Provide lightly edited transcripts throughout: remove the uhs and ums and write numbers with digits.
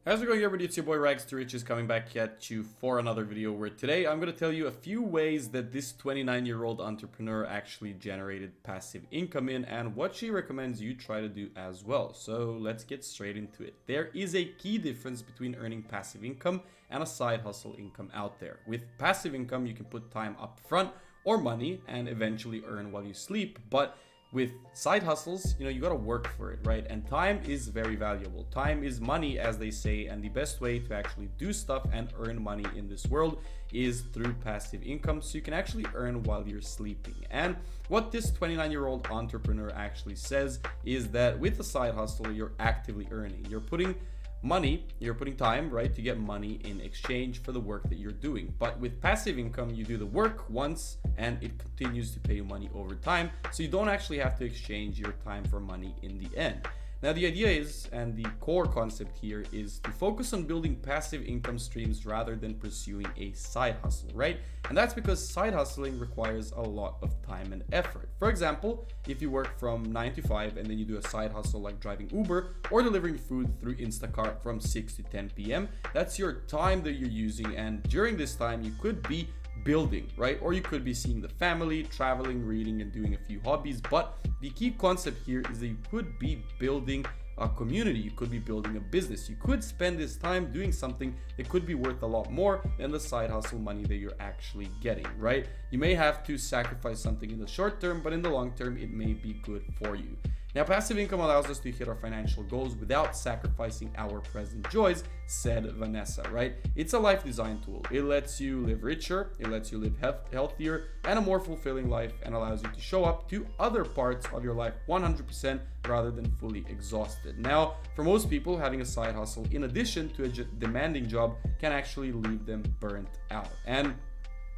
How's it going, everybody? It's your boy Rags to Riches coming back at you for another video where today I'm going to tell you a few ways that this 29-year-old entrepreneur actually generated passive income in and what she recommends you try to do as well. So let's get straight into it. There is a key difference between earning passive income and a side hustle income out there. With passive income, you can put time up front or money and eventually earn while you sleep, but with side hustles, you gotta work for it, right? And time is very valuable. Time is money, as they say, and the best way to actually do stuff and earn money in this world is through passive income, so you can actually earn while you're sleeping. And what this 29-year-old entrepreneur actually says is that with a side hustle, you're actively earning. You're putting money, you're putting time, right, to get money in exchange for the work that you're doing. But with passive income, you do the work once and it continues to pay you money over time, so you don't actually have to exchange your time for money in the end. Now, the idea is, and the core concept here is to focus on building passive income streams rather than pursuing a side hustle, right? And that's because side hustling requires a lot of time and effort. For example, if you work from 9 to 5 and then you do a side hustle like driving Uber or delivering food through Instacart from 6 to 10 p.m., that's your time that you're using. And during this time, you could be building, right? Or you could be seeing the family, traveling, reading, and doing a few hobbies. But the key concept here is that you could be building a community, you could be building a business, you could spend this time doing something that could be worth a lot more than the side hustle money that you're actually getting, right? You may have to sacrifice something in the short term, but in the long term, it may be good for you. Now, passive income allows us to hit our financial goals without sacrificing our present joys, said Vanessa, right? It's a life design tool. It lets you live richer, it lets you live healthier and a more fulfilling life, and allows you to show up to other parts of your life 100% rather than fully exhausted. Now, for most people, having a side hustle in addition to a demanding job can actually leave them burnt out. And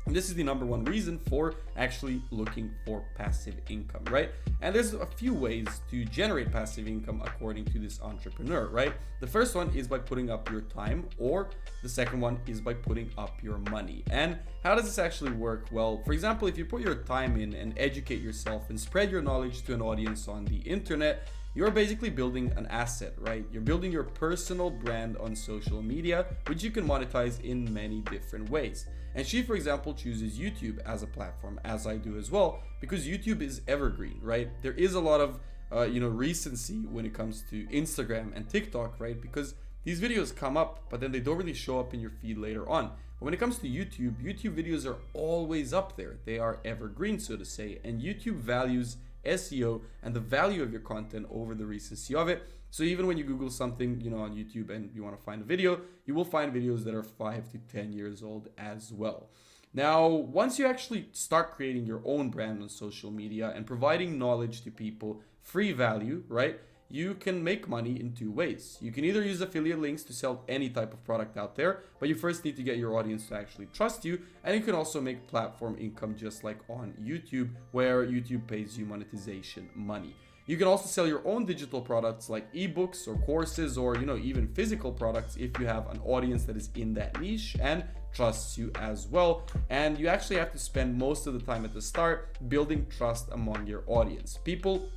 this is the number one reason for actually looking for passive income, right? And there's a few ways to generate passive income according to this entrepreneur, right? The first one is by putting up your time, or the second one is by putting up your money. And how does this actually work? Well, for example, if you put your time in and educate yourself and spread your knowledge to an audience on the internet, you're basically building an asset, right? You're building your personal brand on social media, which you can monetize in many different ways. And she, for example, chooses YouTube as a platform, as I do as well, because YouTube is evergreen, right? There is a lot of, recency when it comes to Instagram and TikTok, right? Because these videos come up, but then they don't really show up in your feed later on. But when it comes to YouTube, YouTube videos are always up there. They are evergreen, so to say, and YouTube values SEO and the value of your content over the recency of it. So even when you Google something, on YouTube and you want to find a video, you will find videos that are 5 to 10 years old as well. Now, once you actually start creating your own brand on social media and providing knowledge to people, free value, right? You can make money in two ways. You can either use affiliate links to sell any type of product out there, but you first need to get your audience to actually trust you. And you can also make platform income just like on YouTube, where YouTube pays you monetization money. You can also sell your own digital products like ebooks or courses, or even physical products if you have an audience that is in that niche and trusts you as well. And you actually have to spend most of the time at the start building trust among your audience. People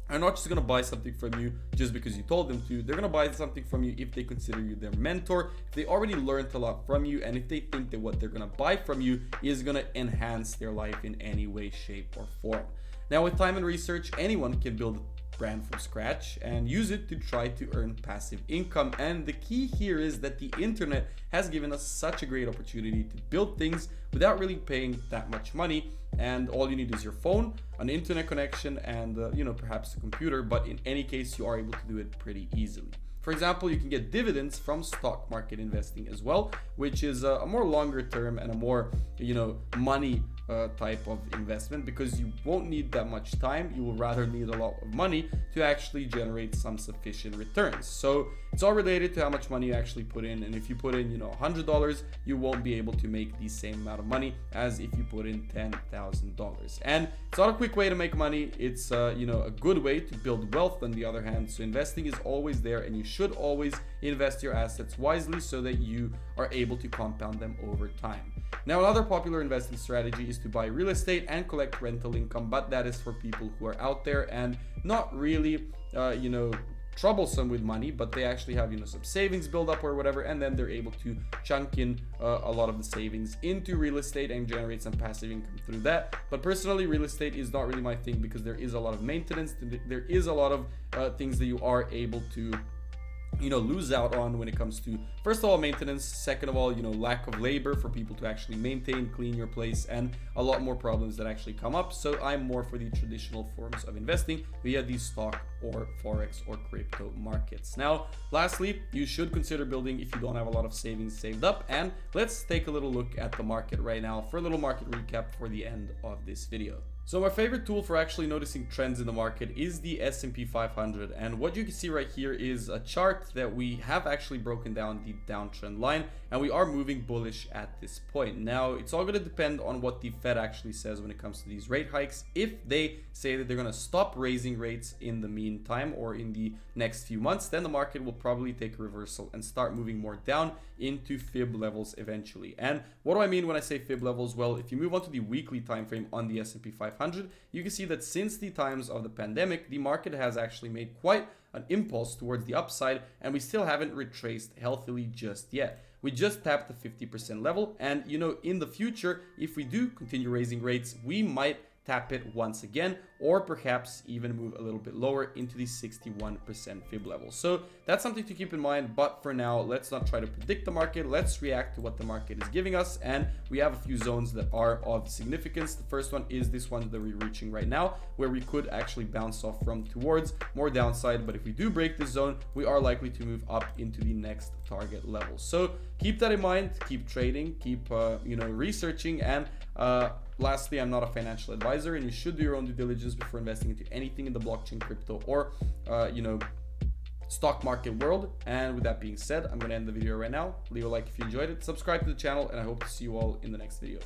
are not just going to buy something from you just because you told them to. They're going to buy something from you if they consider you their mentor, if they already learned a lot from you, and if they think that what they're going to buy from you is going to enhance their life in any way, shape, or form. Now, with time and research, anyone can build a brand from scratch and use it to try to earn passive income. And the key here is that the internet has given us such a great opportunity to build things without really paying that much money. And all you need is your phone, an internet connection, and perhaps a computer. But in any case, you are able to do it pretty easily. For example, you can get dividends from stock market investing as well, which is a more longer term and a more, money type of investment, because you won't need that much time. You will rather need a lot of money to actually generate some sufficient returns. So it's all related to how much money you actually put in. And if you put in, $100, you won't be able to make the same amount of money as if you put in $10,000. And it's not a quick way to make money. It's, a good way to build wealth on the other hand. So investing is always there, and you should always invest your assets wisely so that you are able to compound them over time. Now, another popular investing strategy is to buy real estate and collect rental income, but that is for people who are out there and not really, troublesome with money, but they actually have, you know, some savings build up or whatever, and then they're able to chunk in a lot of the savings into real estate and generate some passive income through that. But personally, real estate is not really my thing because there is a lot of maintenance, there is a lot of things that you are able to, you know, lose out on when it comes to, first of all, maintenance, second of all, you know, lack of labor for people to actually maintain, clean your place, and a lot more problems that actually come up. So I'm more for the traditional forms of investing via the stock or forex or crypto markets. Now, lastly, you should consider building if you don't have a lot of savings saved up. And let's take a little look at the market right now for a little market recap for the end of this video. So my favorite tool for actually noticing trends in the market is the S&P 500, and what you can see right here is a chart that we have actually broken down the downtrend line, and we are moving bullish at this point. Now, it's all going to depend on what the Fed actually says when it comes to these rate hikes. If they say that they're going to stop raising rates in the meantime or in the next few months, then the market will probably take a reversal and start moving more down into fib levels eventually. And what do I mean when I say fib levels? Well, if you move on to the weekly time frame on the S&P 500, you can see that since the times of the pandemic, the market has actually made quite an impulse towards the upside, and we still haven't retraced healthily just yet. We just tapped the 50% level, and you know, in the future, if we do continue raising rates, we might tap it once again, or perhaps even move a little bit lower into the 61% fib level. So that's something to keep in mind, but for now, let's not try to predict the market. Let's react to what the market is giving us, and we have a few zones that are of significance. The first one is this one that we're reaching right now, where we could actually bounce off from towards more downside, but if we do break this zone, we are likely to move up into the next target level. So keep that in mind, keep trading, keep you know, researching, and lastly, I'm not a financial advisor, and you should do your own due diligence before investing into anything in the blockchain, crypto, or you know, stock market world. And with that being said, I'm going to end the video right now. Leave a like if you enjoyed it, subscribe to the channel, and I hope to see you all in the next video.